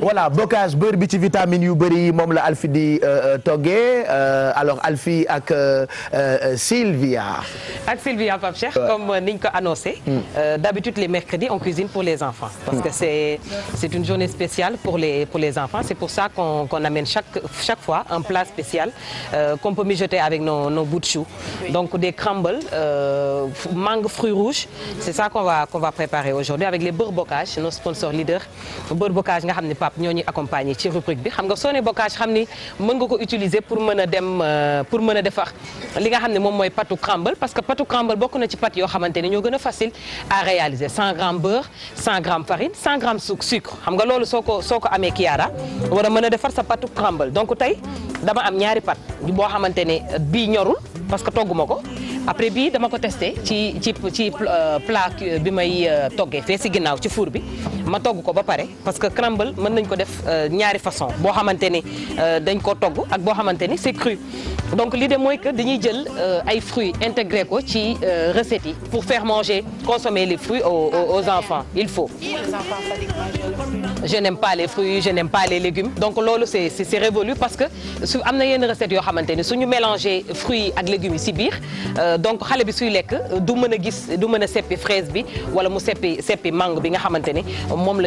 voilà bocage beurre bi ci vitamine yu bëri moom la Alfie di toggee alors Alfie ak Sylvia. ak Sylvia Pape Cheikh comme niñ ko annoncé. D'habitude les mercredis on cuisine pour les enfants. parce que c'est une journée spéciale pour les enfants c'est pour ça qu'on amène chaque fois un plat spécial qu'on peut mijoter avec nos bouts de chou. Donc des crumbles mangue fruits rouges c'est ça qu'on va préparer aujourd'hui avec les beurre bocage nos sponsors leaders beurre bocage nga xam ne Pape ñoo ñuy accompagner ci rubrique bi xam nga soo ne bocage xam ni mën nga ko utiliser pour mën a defar li nga xam ne moom mooy pâtu crumble parce que pâtu crumble bokk na ci pâte yoo xamante ni ñoo gën a facile à réaliser 100 grammes beurre 100 grammes farine 100 grammes sucre xam nga loolu soo ko amee Kiara war a mën a defar sa pâtu crumble donc tey dama am ñaari pâte boo xamante ne bii ñorul parce que togguma ko après bii dama ko testé ci plat bi may toggee fee si ginnaaw ci four bi ma togg ko ba pare parce que crumble mën nañ ko def ñaari façon boo xamante ni dañ ko togg ak boo xamante ni c'est cru donc l'idée mooy que dañuy jël ay fruits intégré ko ci recettes yi pour faire consommer les fruits aux enfants il faut. Je n'aime pas les fruits je n'aime pas les légumes donc loolu c'est révolu parce que su am na yenn recettes yoo xamante ni suñu mélanger fruits ak légumes yi si biir donc xale bi suy lekk du mën a seppi fraise bi wala mu seppi mangue bi nga xamante ni moom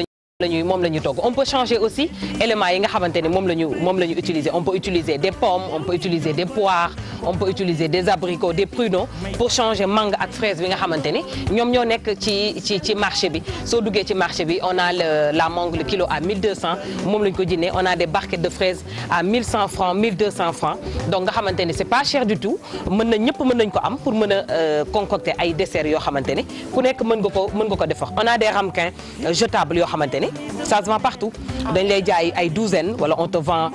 la ñuy togg on peut changer aussi éléments yi nga xamante ni moom la ñu utiliser on peut utiliser des pommes on peut utiliser des poires on peut utiliser des abricots des pruneaux pour changer mangue ak fraise bi nga xamante ni ñoom ñoo nekk ci marché bi soo duggee ci marché bi on a la mangue le kilo à 1200 moom la ñu ko jëndee on a des barquettes de fraises à 1100 francs 1200 francs donc nga xamante ni c'est pas cher du tout ñëpp mën nañ ko am pour mën a concocter ay desserts yoo xamante ni ku nekk mën nga ko defar on a des ramequins jetables yoo xamante ni ça se vend partout dañ lay jaay ay douzaine wala on te vend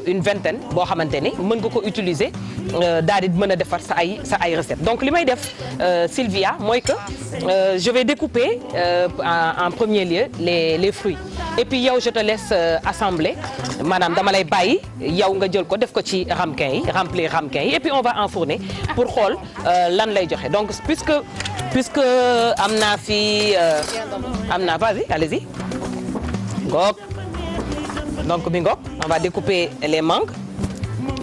une vingtaine boo xamante ni mën nga ko utiliser daal di mën a defar sa ay recettes donc li may def Sylvia mooy que je vais découper en premier lieu les fruits et puis yow je te laisse assembler maanaam dama lay bàyyi yow nga jël ko def ko ci remplir ramequin yi et puis on va enfourner pour xool lan lay joxe donc puisque am naa fi vas-y allez-y ngoog donc mi ngoog on va découper les mangues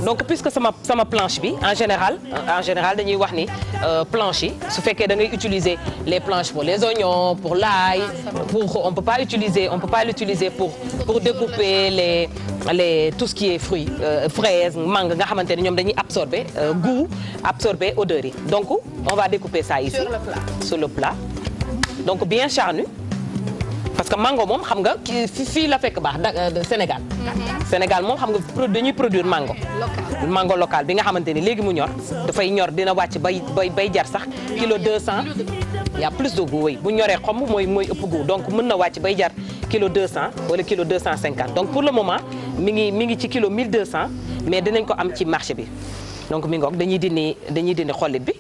donc puisque sama planche bi en général dañuy wax ni planche yi su fekkee da ngay utiliser les planches pour les oignons pour l'ail on peut pas l'utiliser pour découper les tout ce qui est fruits fraises mangue nga xamante ni ñoom dañuy absorber goût absorber odeur yi donc on va découper ça ici sur le plat donc bien charnu parce que mango moom xam nga fii la fekk baax Sénégal moom xam nga dañuy produire mango local bi nga xamante ni léegi mu ñor dafay ñor dina wàcc bay jar sax kilo 200 y a plus de goût oui bu ñoree xomb mooy ëpp goût donc mën na wàcc bay jar kilo 200 wala kilo 250 donc pour le moment mi ngi ci kilo 1200 mais dinañ ko am ci marché bi donc mi ngoog dañuy dindi xollit bi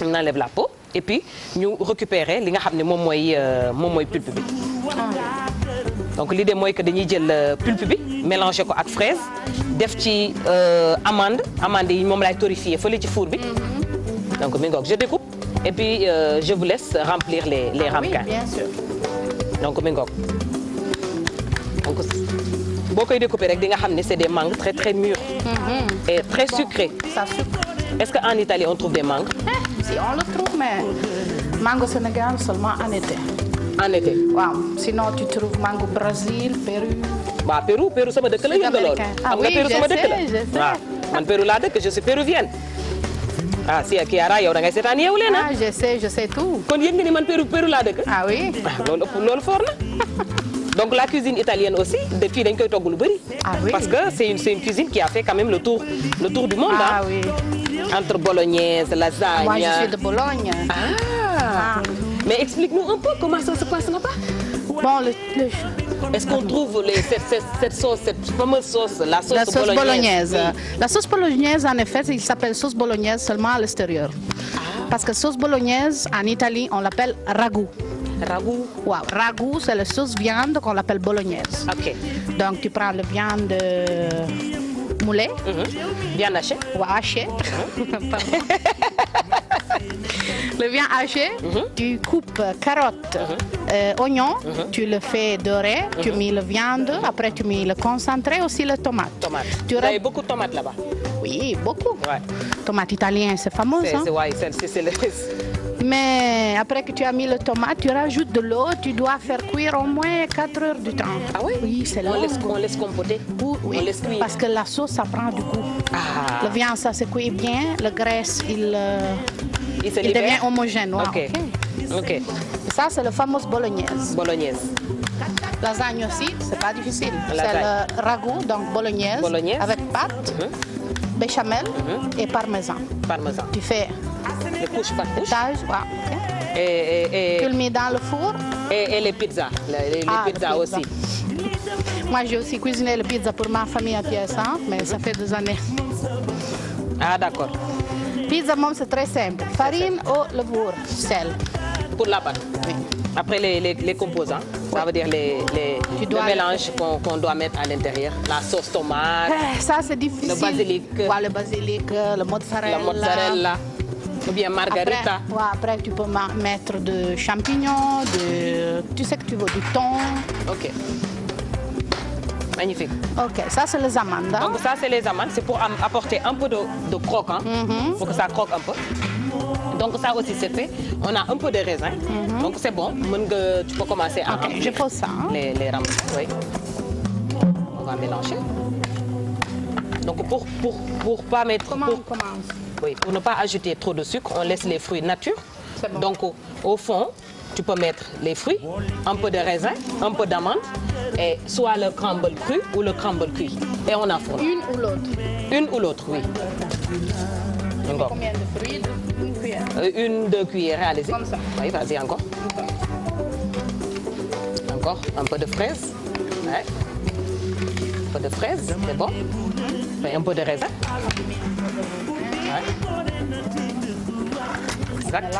on enlève la peau et puis ñu récupérer li nga xam ne moom mooy pulpe bi donc l'idée mooy que dañuy jël pulpe bi mélanger ko ak fraise def ci amande yi moom laay torréfier fële ci four bi donc mi ngoog je découpe et puis je vous laisse remplir les ramequins. Oui, bien sûr. donc mi ngoog donc boo koy découper rek di nga xam ne c'est des mangues très très mûres et très sucrées. Ça sucre. Est-ce qu'en Italie on trouve des mangues? Si on le trouve mais mangue Sénégal seulement en été. En été. waaw sinon tu trouves mangue Brésil Pérou. waaw Pérou sama dëkk la yëngal lool. xam nga Pérou sama dëkk la waaw man Pérou laa dëkk je suis péruvienne. ah si Kiara yow da ngay seetaan yeewu leen ah. je sais tout. kon yëg nga ni man Pérou laa dëkk. ah oui. loolu fort na. donc la cuisine italienne aussi de fii dañ koy togg lu bëri. ah oui parce que c'est une cuisine qui a fait quand même le tour du monde. ah oui. entre bolognaise lasagne. moi je suis de Bologne. Mais explique-nous un peu comment ça se passe là-bas. Bon, est-ce qu'on trouve cette sauce, cette fameuse sauce, la sauce bolognaise. Oui. La sauce bolognaise, en effet, il s'appelle sauce bolognaise seulement à l'extérieur. Parce que sauce bolognaise, en Italie, on l'appelle ragoût. Ragoût. Wow, ragoût, c'est la sauce viande qu'on appelle bolognaise. Ok. Donc, tu prends la viande moulée. Viande hachée. Ou hachée. Le viande hachée, tu coupes carottes, oignons, tu le fais dorer, tu mets la viande, après tu mets le concentré, aussi le tomate. Tu as beaucoup de tomates là-bas? Oui, beaucoup. Ouais. Tomate italienne, c'est fameux. C'est le... Mais après que tu as mis le tomate, tu rajoutes de l'eau, tu dois faire cuire au moins 4 heures du temps. Ah oui? Oui, c'est long. On laisse compoter? Oui, on laisse cuire. Parce que la sauce, ça prend du goût. Ah. La viande, ça se cuit bien, la graisse, il devient homogène. Ouais, ok. Ok. Ça, c'est le fameux bolognaise. Bolognaise. Lasagne aussi, c'est pas difficile. Lasagne. C'est le ragoût, donc bolognaise. Avec pâte, béchamel et parmesan. Tu fais de couche par couche. Et tu le mets dans le four. Et les pizzas, les pizzas aussi. Moi, j'ai aussi cuisiné les pizzas pour ma famille à Thiès, mais ça fait 2 années. Ah, d'accord. Pizza, c'est très simple. Farine ou levure, sel. Pour la pâte. Oui. Après les composants, ça veut dire le mélange qu'on doit mettre à l'intérieur. La sauce tomate. Ça, c'est difficile. Le basilic. Ouais, le basilic, le mozzarella. La mozzarella. Ou bien margarita. Après, tu peux mettre de champignons, tu sais que tu veux du thon. Ok. Magnifique. Ok, ça c'est les amandes. Donc ça c'est les amandes, c'est pour apporter un peu de croquant, pour que ça croque un peu. Donc ça aussi c'est fait. On a un peu de raisin, donc c'est bon. Tu peux commencer à remplir je pose ça. Les rameaux. Oui. On va mélanger. Donc pour pas mettre. Comment on commence? Oui, pour ne pas ajouter trop de sucre, on laisse les fruits nature. Bon. Donc au fond, tu peux mettre les fruits, un peu de raisin, un peu d'amande, et soit le crumble cru ou le crumble cuit. Et on enfourne. Une ou l'autre? Une ou l'autre, oui. Encore. Combien de fruits? Une cuillère. 1-2 cuillères, allez-y. Comme ça. Oui, vas-y encore. Encore un peu de fraise. Ouais. Un peu de fraise, c'est bon. Et un peu de raisin. Ouais. Exact.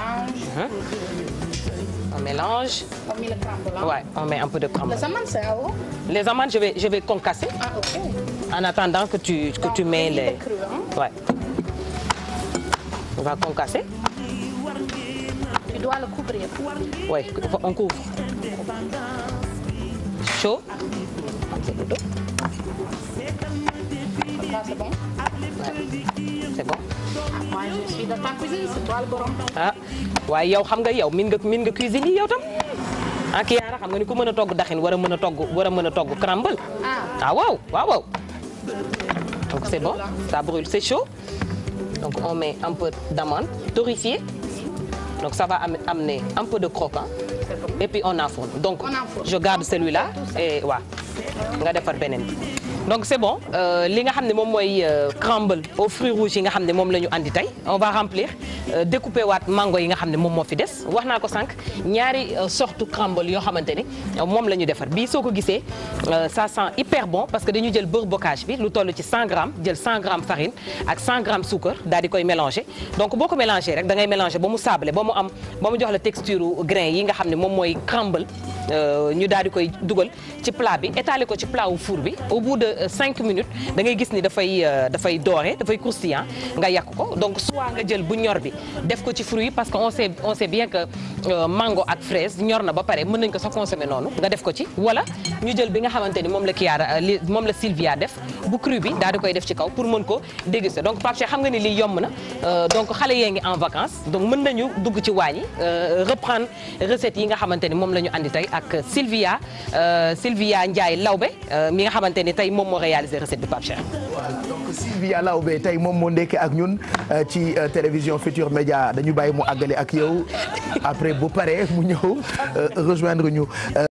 On mélange. On met le crumble. Ouais, on met un peu de crumble. Les amandes, c'est à eau? Les amandes, je vais concasser. Ah, ok. En attendant que tu mets les... Cru, hein? Ouais. On va concasser. Tu dois le couvrir. Oui, on couvre. Chaud. Ça, c'est bon? Ouais. C'est bon. Moi, je suis dans ta cuisine, c'est toi le borom. Ah waaye yow xam nga yow min nga cuisine yi yow tam ah kii yaara xam nga ni ku mën a togg daxin war a mën a togg crumble. Ah waaw. Donc c'est bon, ça brûle, c'est chaud. Donc on met un peu d'amande torréfiée. Donc ça va amener un peu de croquant. Et puis on enfourne. Donc je garde celui-là et waaw nga defar beneen bi. Donc c'est bon li nga xam ne moom mooy crumble aux fruits rouges yi nga xam ne moom la ñu andi tey on va remplir découper waat mango yi nga xam ne moom moo fi des wax naa ko sànq ñaari sorte crumble yoo xamante ni moom la ñu defar bii soo ko gisee ça sent hyper bon parce que dañu jël beurre bocage bi lu toll ci 100 grammes jël 100 grammes farine ak 100 grammes sucre daal di koy mélanger donc boo ko mélanger rek da ngay mélanger ba mu sablé ba mu jox la texture grain yi nga xam ne moom mooy crumble ñu daal di koy dugal ci plat bi étaler ko ci plat wu four bi au bout de 5 minutes da ngay gis ni dafay doore dafay croustillant nga yàq ko donc soit nga jël bu ñor bi def ko ci fruit parce que on sait bien que mango ak fraise ñor na ba pare mën nañ ko sax consommer noonu nga def ko ci wala ñu jël bi nga xamante ni moom la Sylvia def bu cru bi daal di koy def ci kaw pour mën ko déguster donc Pape Cheikh xam nga ni lii yomb na donc xale yee ngi en vacances donc mën nañu dugg ci waañ yi reprendre recettes yi nga xamante ni moom la ñu andi tey ak Sylvia Ndiaye Lawbe mi nga xamante ni tey moom moo réalisé recette bi Pape Cheikh. donc Sylvia Lawbe tey moom moo ndekkee ak ñun ci télévision Futur Média dañu bàyyi mu àggale ak yow après bu paree mu ñëw rejoindre ñu.